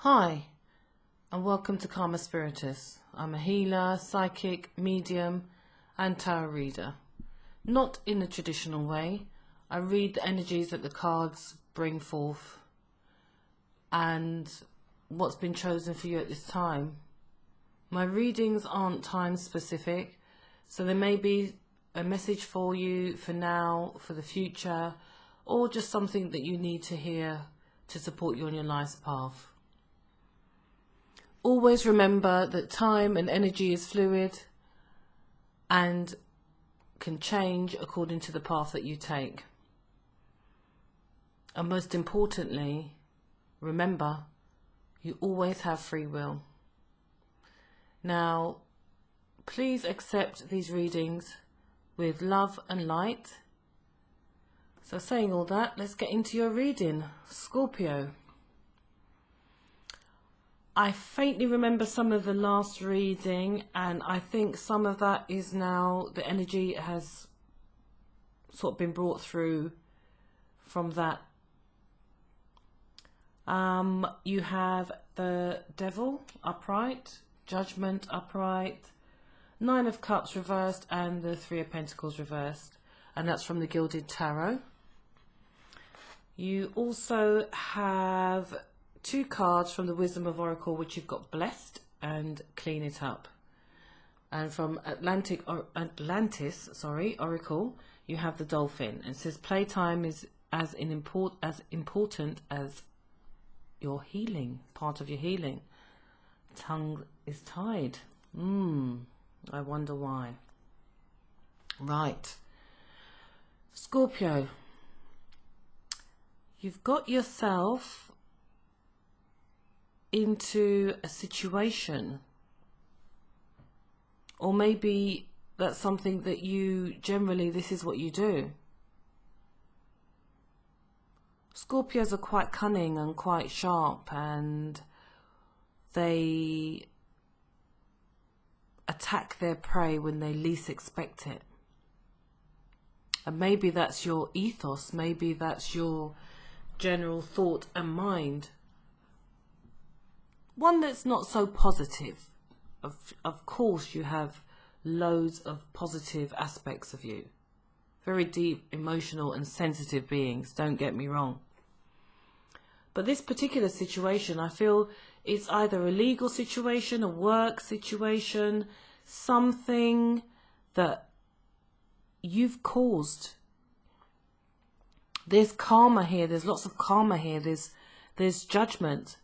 Hi, and welcome to Karma Spiritus. I'm a healer, psychic, medium, and tarot reader. Not in the traditional way. I read the energies that the cards bring forth and what's been chosen for you at this time. My readings aren't time specific, so there may be a message for you for now, for the future, or just something that you need to hear to support you on your life's path. Always remember that time and energy is fluid and can change according to the path that you take. And most importantly, remember, you always have free will. Now, please accept these readings with love and light. So saying all that, let's get into your reading. Scorpio. I faintly remember some of the last reading, and I think some of that is now, the energy has sort of been brought through from that. You have the Devil upright, Judgment upright, Nine of Cups reversed, and the Three of Pentacles reversed. And that's from the Gilded Tarot. You also have two cards from the Wisdom of Oracle, which you've got Blessed and Clean It Up. And from Atlantis, Oracle, you have the Dolphin. And it says playtime is as important as your healing, part of your healing. Tongue is tied. I wonder why. Right. Scorpio. You've got yourself into a situation, or maybe that's something that you generally, this is what you do. Scorpios are quite cunning and quite sharp, and they attack their prey when they least expect it. And maybe that's your ethos, maybe that's your general thought and mind. One that's not so positive. Of course you have loads of positive aspects of you. Very deep, emotional and sensitive beings, don't get me wrong. But this particular situation, I feel it's either a legal situation, a work situation, something that you've caused. There's karma here, there's lots of karma here, there's judgment.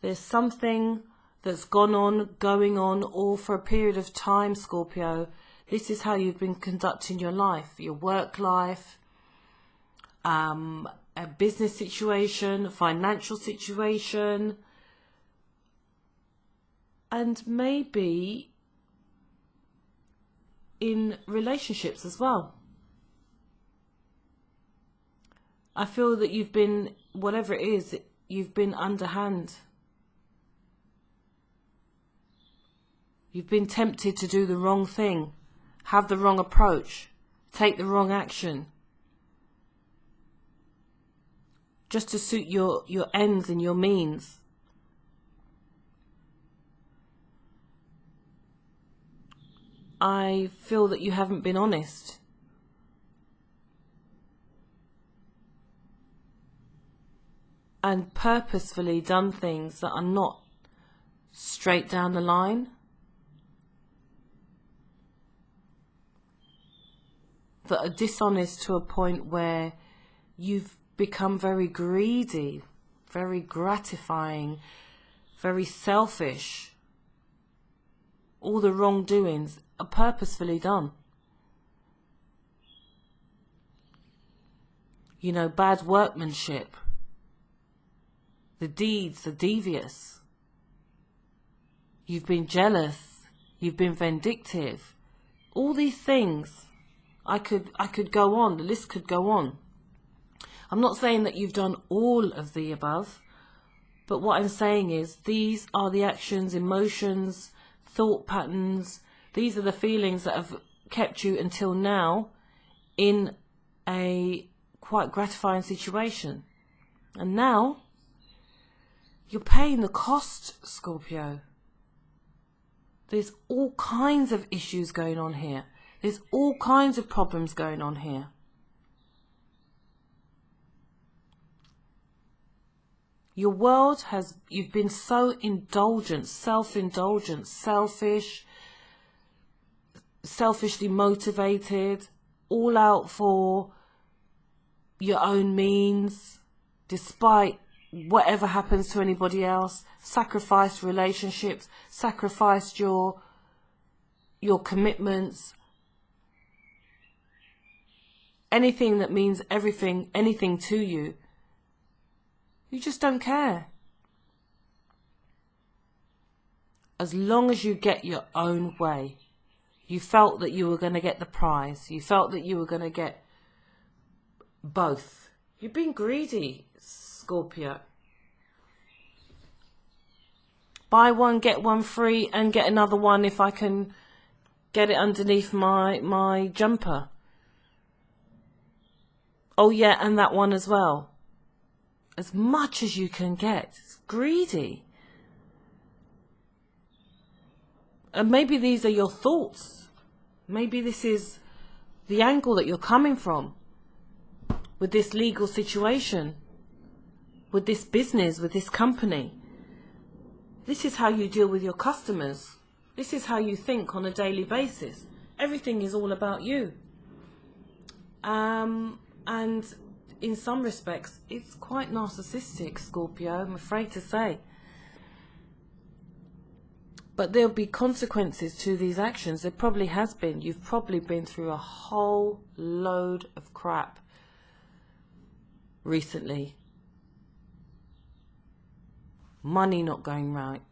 There's something that's going on, all for a period of time, Scorpio. This is how you've been conducting your life, your work life, a business situation, a financial situation, and maybe in relationships as well. I feel that you've been, whatever it is, you've been underhand. You've been tempted to do the wrong thing, have the wrong approach, take the wrong action, just to suit your ends and your means. I feel that you haven't been honest. And purposefully done things that are not straight down the line. That are dishonest to a point where you've become very greedy, very gratifying, very selfish. All the wrongdoings are purposefully done. You know, bad workmanship. The deeds are devious. You've been jealous. You've been vindictive. All these things. I could go on. The list could go on. I'm not saying that you've done all of the above, but what I'm saying is these are the actions, emotions, thought patterns. These are the feelings that have kept you until now in a quite gratifying situation. And now You're paying the cost, Scorpio. There's all kinds of issues going on here. There's all kinds of problems going on here. Your world you've been so indulgent, self-indulgent, selfish, selfishly motivated, all out for your own means, despite whatever happens to anybody else, sacrificed relationships, sacrificed your commitments, anything that means anything to you. You just don't care. As long as you get your own way. You felt that you were going to get the prize. You felt that you were going to get both. You've been greedy, Scorpio. Buy one, get one free, and get another one if I can get it underneath my jumper. Oh yeah, and that one as well. As much as you can get. It's greedy. And maybe these are your thoughts. Maybe this is the angle that you're coming from with this legal situation, with this business, with this company. This is how you deal with your customers. This is how you think on a daily basis. Everything is all about you. And in some respects, it's quite narcissistic, Scorpio, I'm afraid to say. But there'll be consequences to these actions. There probably has been. You've probably been through a whole load of crap recently. Money not going right.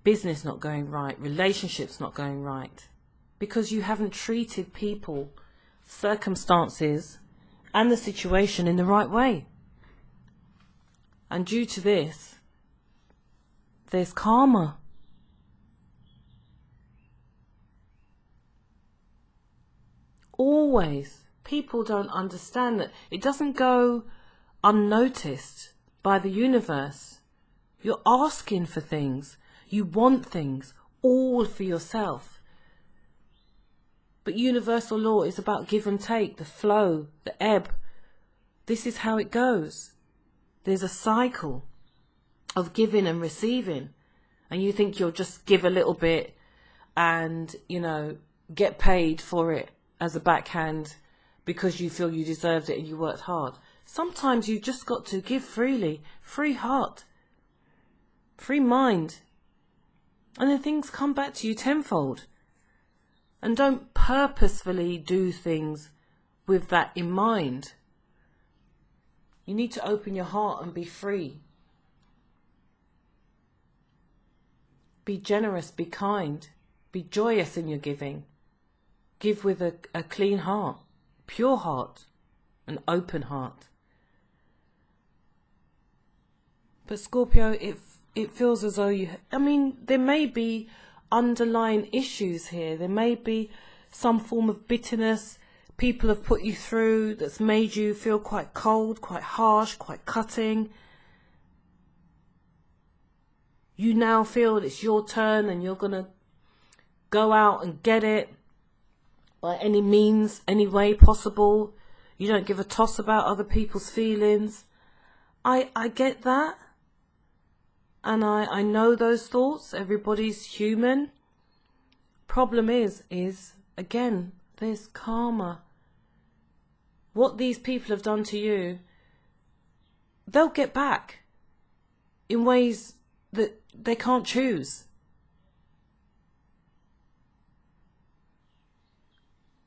Business not going right. Relationships not going right. Because you haven't treated people, circumstances, and the situation in the right way. And due to this, there's karma. Always. People don't understand that. It doesn't go unnoticed by the universe. You're asking for things. You want things, all for yourself. But universal law is about give and take, the flow, the ebb. This is how it goes. There's a cycle of giving and receiving. And you think you'll just give a little bit and, get paid for it as a backhand because you feel you deserved it and you worked hard. Sometimes you've just got to give freely, free heart, free mind. And then things come back to you tenfold. And don't purposefully do things with that in mind. You need to open your heart and be free. Be generous, be kind, be joyous in your giving. Give with a clean heart, pure heart, an open heart. But Scorpio, it feels as though there may be underlying issues here. There may be some form of bitterness people have put you through that's made you feel quite cold, quite harsh, quite cutting. You now feel it's your turn and you're going to go out and get it by any means, any way possible. You don't give a toss about other people's feelings. I get that. And I know those thoughts. Everybody's human. Problem is again, there's karma. What these people have done to you, they'll get back in ways that they can't choose.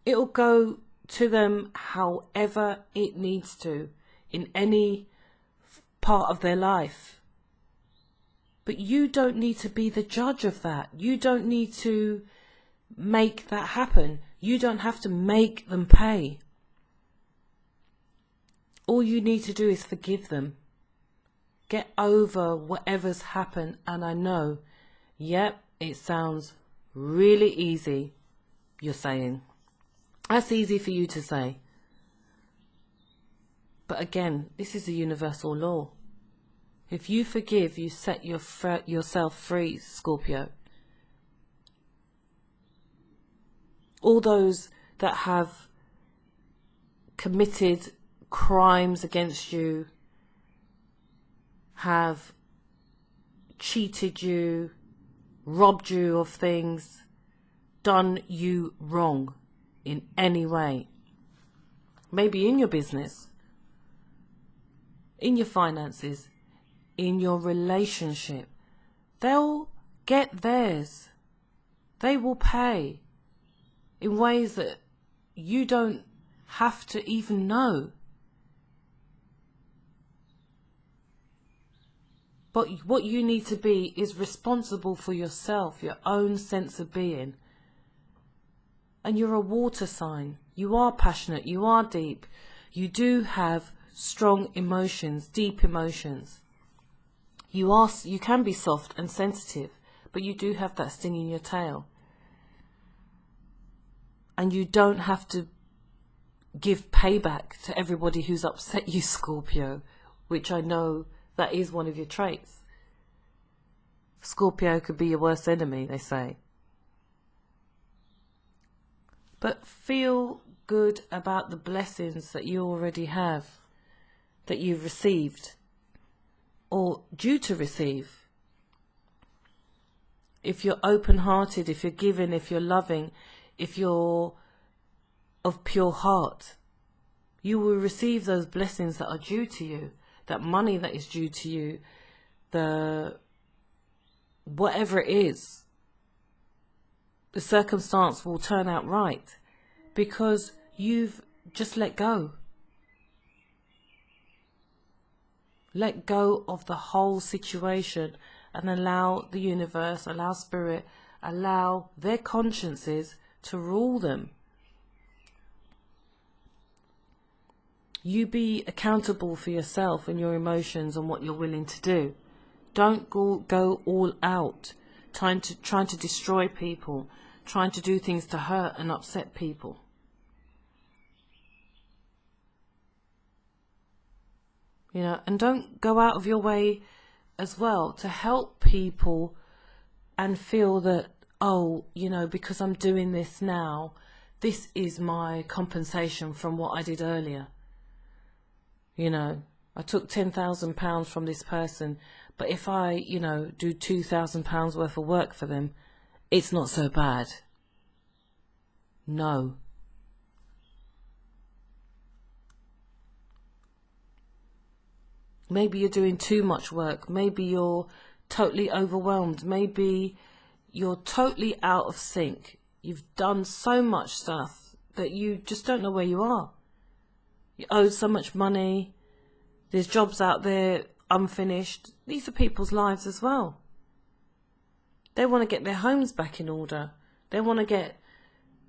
It'll go to them however it needs to in any part of their life. But you don't need to be the judge of that. You don't need to make that happen. You don't have to make them pay. All you need to do is forgive them. Get over whatever's happened. And I know, yep, it sounds really easy, you're saying. That's easy for you to say. But again, this is a universal law. If you forgive, you set yourself free, Scorpio. All those that have committed crimes against you, have cheated you, robbed you of things, done you wrong in any way, maybe in your business, in your finances, in your relationship, they'll get theirs. They will pay in ways that you don't have to even know. But what you need to be is responsible for yourself, your own sense of being. And you're a water sign. You are passionate. You are deep. You do have strong emotions, deep emotions. You can be soft and sensitive, but you do have that sting in your tail. And you don't have to give payback to everybody who's upset you, Scorpio, which I know that is one of your traits. Scorpio could be your worst enemy, they say. But feel good about the blessings that you already have, that you've received, or due to receive. If you're open-hearted, if you're giving, if you're loving, if you're of pure heart, you will receive those blessings that are due to you, that money that is due to you, whatever it is, the circumstance will turn out right because you've just let go. Let go of the whole situation and allow the universe, allow spirit, allow their consciences to rule them. You be accountable for yourself and your emotions and what you're willing to do. Don't go all out, trying to destroy people, trying to do things to hurt and upset people. And don't go out of your way as well to help people and feel that, because I'm doing this now, this is my compensation from what I did earlier. I took £10,000 from this person, but if I, do £2,000 worth of work for them, it's not so bad. No. Maybe you're doing too much work. Maybe you're totally overwhelmed. Maybe you're totally out of sync. You've done so much stuff that you just don't know where you are. You owe so much money. There's jobs out there unfinished. These are people's lives as well. They want to get their homes back in order. They want to get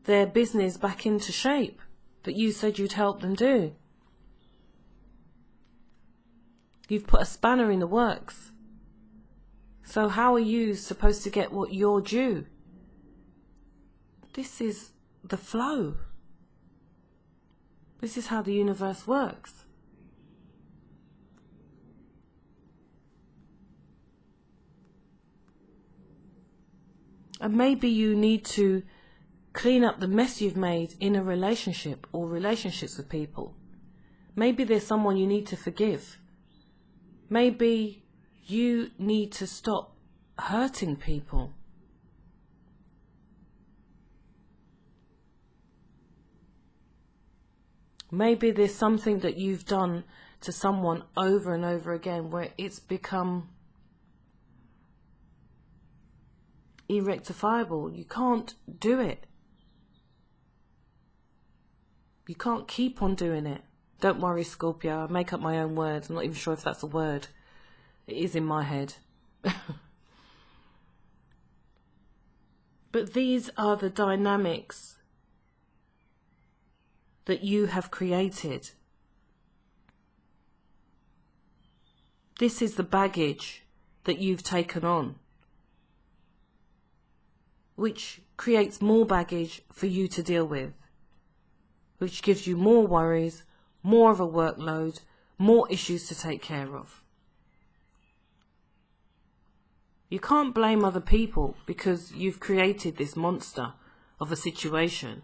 their business back into shape that you said you'd help them do. You've put a spanner in the works. So how are you supposed to get what you're due? This is the flow. This is how the universe works. And maybe you need to clean up the mess you've made in a relationship or relationships with people. Maybe there's someone you need to forgive. Maybe you need to stop hurting people. Maybe there's something that you've done to someone over and over again where it's become irrectifiable. You can't do it. You can't keep on doing it. Don't worry, Scorpio, I make up my own words. I'm not even sure if that's a word. It is in my head. But these are the dynamics that you have created. This is the baggage that you've taken on, which creates more baggage for you to deal with, which gives you more worries, more of a workload, more issues to take care of. You can't blame other people because you've created this monster of a situation.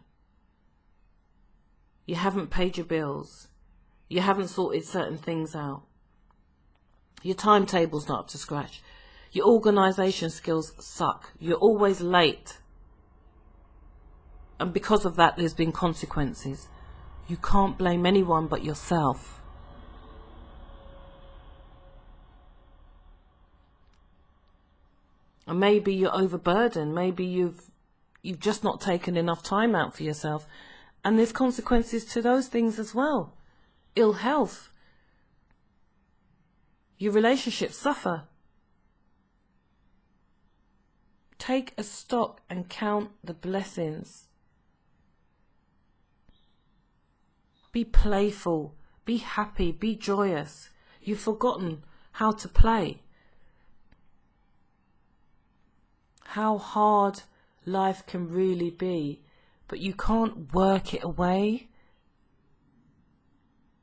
You haven't paid your bills. You haven't sorted certain things out. Your timetable's not up to scratch. Your organisation skills suck. You're always late. And because of that, there's been consequences. You can't blame anyone but yourself. And maybe you're overburdened. Maybe you've just not taken enough time out for yourself. And there's consequences to those things as well. Ill health. Your relationships suffer. Take a stock and count the blessings. Be playful. Be happy. Be joyous. You've forgotten how to play. How hard life can really be, but you can't work it away.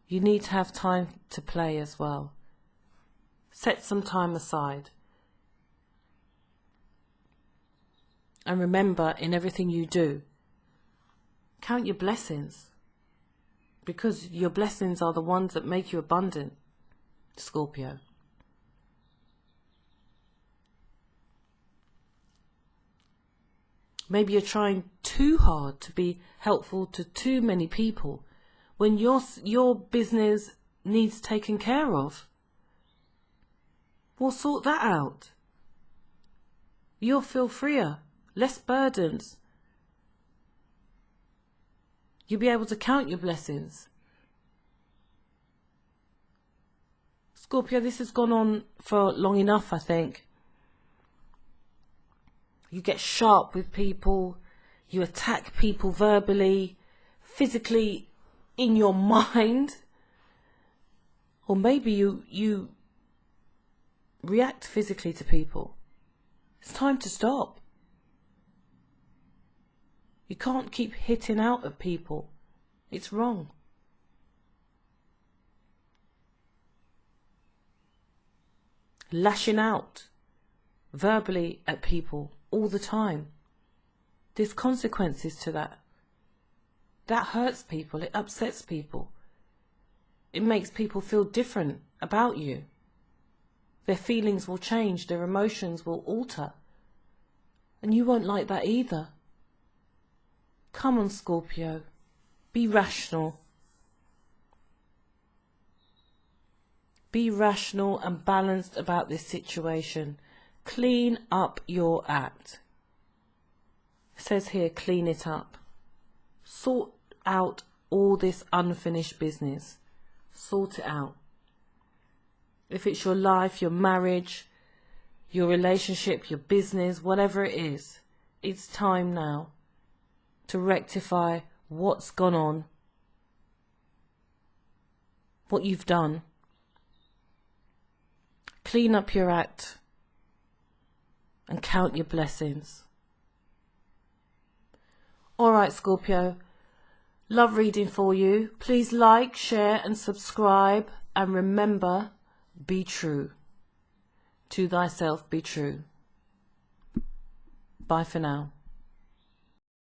You need to have time to play as well. Set some time aside. And remember, in everything you do, count your blessings. Because your blessings are the ones that make you abundant, Scorpio. Maybe you're trying too hard to be helpful to too many people when your business needs taken care of. Well, sort that out. You'll feel freer, less burdens. You'll be able to count your blessings. Scorpio, this has gone on for long enough, I think. You get sharp with people. You attack people verbally, physically, in your mind. Or maybe you react physically to people. It's time to stop. You can't keep hitting out at people. It's wrong. Lashing out verbally at people all the time. There's consequences to that. That hurts people. It upsets people. It makes people feel different about you. Their feelings will change. Their emotions will alter. And you won't like that either. Come on, Scorpio. Be rational. Be rational and balanced about this situation. Clean up your act. It says here, clean it up. Sort out all this unfinished business. Sort it out. If it's your life, your marriage, your relationship, your business, whatever it is, it's time now to rectify what's gone on, what you've done. Clean up your act and count your blessings. Alright, Scorpio, love reading for you. Please like, share and subscribe, and remember, be true. To thyself be true. Bye for now.